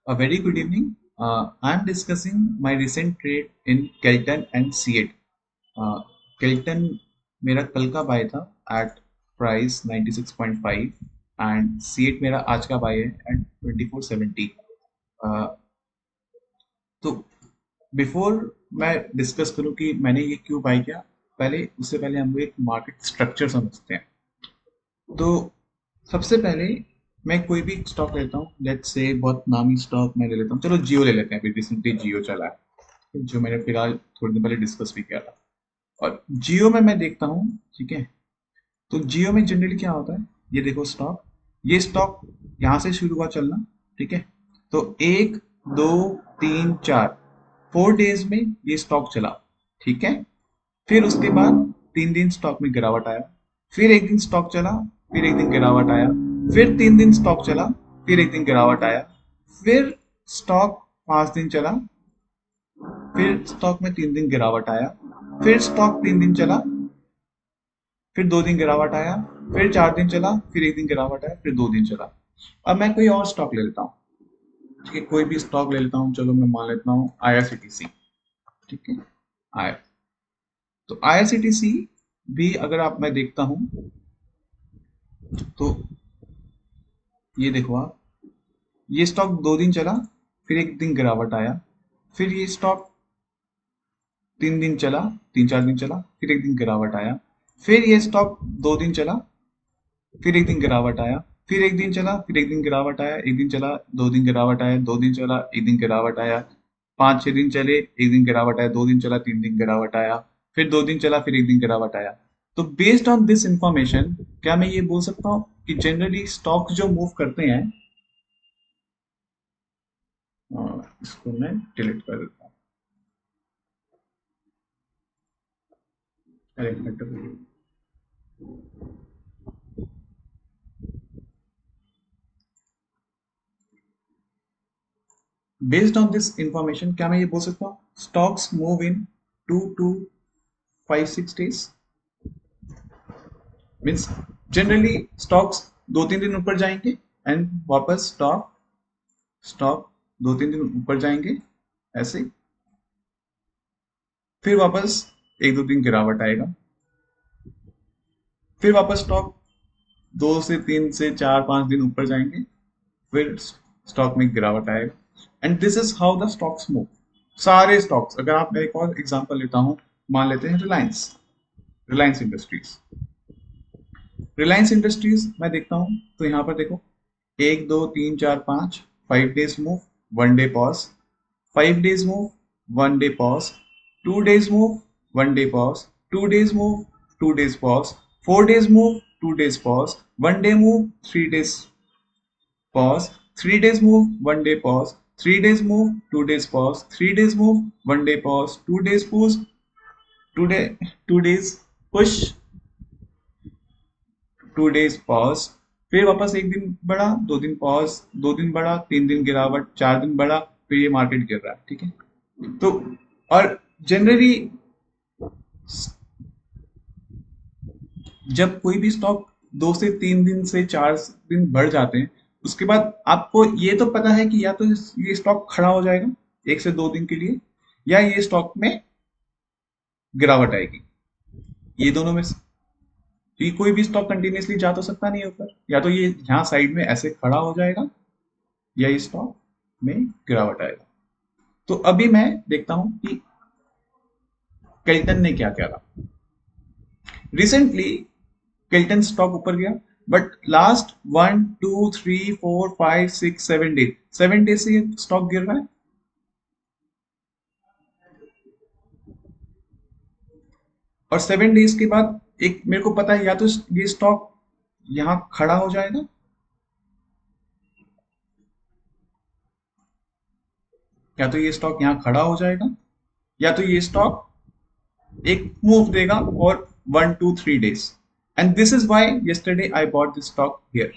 A very good evening. I'm discussing my recent trade in Kelton and C8. Kelton मेरा कल का bye था at price 96.5 and C8 मेरा आज का बाय है at 2470. Uh, तो बिफोर मैं डिस्कस करूं कि मैंने ये क्यों बाय किया, उससे पहले हम लोग एक मार्केट स्ट्रक्चर समझते हैं। तो सबसे पहले मैं कोई भी स्टॉक लेता हूँ, लेट्स से बहुत नामी स्टॉक मैं ले लेता हूँ। चलो जियो ले लेते हैं, अभी रिसेंटली जियो चला है जो मैंने फिलहाल थोड़ी देर पहले डिस्कस भी किया था। और जियो में मैं देखता हूँ, ठीक है। तो जियो में जनरली क्या होता है, ये देखो स्टॉक, ये स्टॉक यहाँ से शुरू हुआ चलना, ठीक है। तो एक, दो, तीन, चार, 4 डेज में ये स्टॉक चला, ठीक है। फिर उसके बाद 3 दिन स्टॉक में गिरावट आया, फिर एक दिन स्टॉक चला, फिर एक दिन गिरावट आया, फिर 3 दिन स्टॉक चला, फिर एक दिन गिरावट आया, फिर स्टॉक 5 दिन चला, फिर स्टॉक में 3 दिन गिरावट आया, फिर स्टॉक 3 दिन चला, फिर 2 दिन गिरावट आया, फिर 4 दिन चला, फिर एक दिन गिरावट आया, फिर 2 दिन चला। अब मैं कोई और स्टॉक ले लेता हूँ, ठीक है। कोई भी स्टॉक ले लेता हूँ, चलो मैं मान लेता हूँ IRCTC, ठीक है। आई तो IRCTC भी अगर आप मैं देखता हूँ, तो ये देखो आप, ये स्टॉक 2 दिन चला, फिर एक दिन गिरावट आया, फिर ये स्टॉक 3 दिन चला, 3-4 दिन चला, फिर एक दिन गिरावट आया, फिर ये स्टॉक 2 दिन चला, फिर एक दिन गिरावट आया, फिर एक दिन चला, फिर एक दिन गिरावट आया, एक दिन चला, 2 दिन गिरावट आया, 2 दिन चला, एक दिन गिरावट आया, 5-6 दिन चले, एक दिन गिरावट आया, 2 दिन चला, 3 दिन गिरावट आया, फिर 2 दिन चला, फिर एक दिन गिरावट आया। तो बेस्ड ऑन दिस इंफॉर्मेशन क्या मैं ये बोल सकता हूँ कि जनरली स्टॉक जो मूव करते हैं, इसको मैं डिलीट कर देता हूँ। अरे हटो। बेस्ड ऑन दिस इंफॉर्मेशन क्या मैं ये बोल सकता हूँ stocks move in 2 to 5-6 days, means generally stocks 2-3 दिन ऊपर जाएंगे एंड वापस स्टॉक स्टॉक 2-3 दिन ऊपर जाएंगे ऐसे, फिर वापस 1-2 दिन गिरावट आएगा, फिर वापस स्टॉक 2 से 3 से 4-5 दिन ऊपर जाएंगे, फिर स्टॉक में गिरावट आएगा। And this is how the stocks move, सारे स्टॉक्स। अगर आप, मैं एक और एग्जांपल लेता हूं, मान लेते हैं रिलायंस, रिलायंस इंडस्ट्रीज। रिलायंस इंडस्ट्रीज मैं देखता हूं, तो यहाँ पर देखो, 1, 2, 3, 4, 5, 5 days move, 1 day pause, 5 days move, 1 day pause, 2 days move, 1 day pause, 2 days move, 2 days pause, 4 days move, 2 days pause, 1 day move, 3 days pause, 3 days move, 1 day pause, 3 days move, 2 days pause, 3 days move, 1 day pause, 2 days push, 2 day, 2 days push, 2 days pause, फिर वापस एक दिन बढ़ा, 2 दिन pause, 2 दिन बढ़ा, 3 दिन गिरावट, 4 दिन बढ़ा, फिर ये मार्केट गिर रहा है, ठीक है। तो और जनरली जब कोई भी स्टॉक 2 से 3 दिन से 4 दिन बढ़ जाते हैं, उसके बाद आपको ये तो पता है कि या तो ये स्टॉक खड़ा हो जाएगा 1 से 2 दिन के लिए, या ये स्टॉक में गिरावट आएगी, ये दोनों में से। तो ये कोई भी स्टॉक कंटिन्यूसली जा तो सकता नहीं ऊपर, या तो ये यहाँ साइड में ऐसे खड़ा हो जाएगा, या ये स्टॉक में गिरावट आएगा। तो अभी मैं देखता हूं कि केल्टन ने क्या किया था रिसेंटली। केल्टन स्टॉक ऊपर गया, बट लास्ट 1, 2, 3, 4, 5, 6, 7 डेज, 7 डेज से ये स्टॉक गिर रहा है। और 7 डेज के बाद एक मेरे को पता है, या तो ये स्टॉक यहाँ खड़ा हो जाएगा, या तो ये स्टॉक यहाँ खड़ा हो जाएगा, या तो ये स्टॉक एक मूव देगा और 1, 2, 3 days. And this is why yesterday I bought this stock here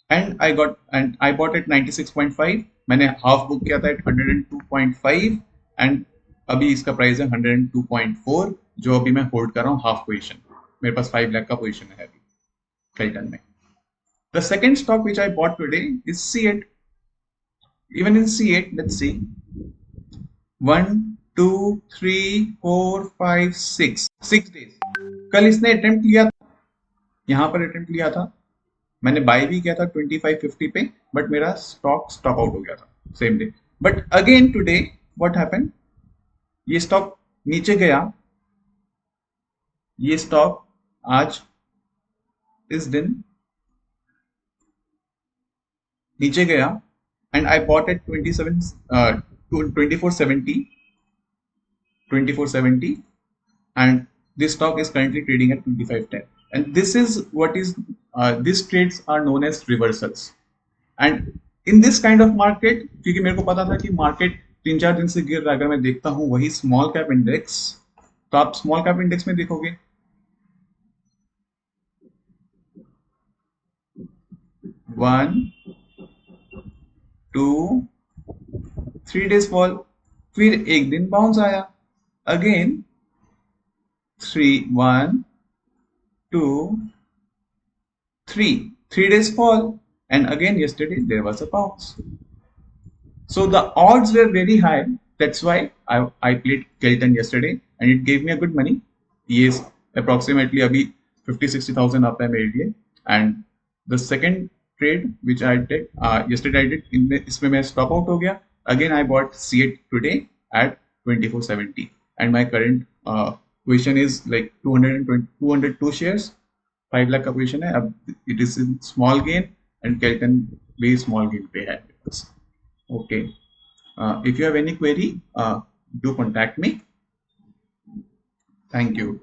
and I bought at 96.5, मैंने हाफ बुक किया था at 102.5 एंड अभी इसका प्राइस है 102.4, जो अभी मैं होल्ड कर रहा हूँ हाफ पोजीशन। मेरे पास 5 लाख का पोजीशन है अभी केल्टन में। The second stock which I bought today is C8. Even in C8, let's see. 1, 2, 3, 4, 5, 6 days. कल इसने अटेम्प्ट लिया था, यहाँ पर अटेम्प्ट लिया था, मैंने बाय भी किया था 2550 पे, बट मेरा स्टॉक आउट हो गया था same day. But again today what happened, ये स्टॉक नीचे गया, ये स्टॉक आज इस दिन नीचे गया and I bought at 2470 and this stock is currently trading at 2510, and this is what is these trades are known as reversals. And in this kind of market, क्योंकि मेरे को पता था कि मार्केट 3-4 दिन से गिर रहा है, अगर मैं देखता हूं वही स्मॉल कैप इंडेक्स, तो आप स्मॉल कैप इंडेक्स में देखोगे 1, 2, 3 days फॉल, फिर एक दिन बाउंस आया, again 1, 2, 3 days fall, and again yesterday there was a bounce. So the odds were very high. That's why I played Kelton yesterday and it gave me a good money. Yes, approximately अभी 50-60,000 आता है मेरे लिए. And the second trade which I did yesterday, I did इसमें मैं stop out हो गया. Again I bought C8 today at 2470 and my current position is like 202 shares. 5 lakh का position है. अब it is in small gain and Kelton भी small gain पे है. Okay. If you have any query, do contact me. Thank you.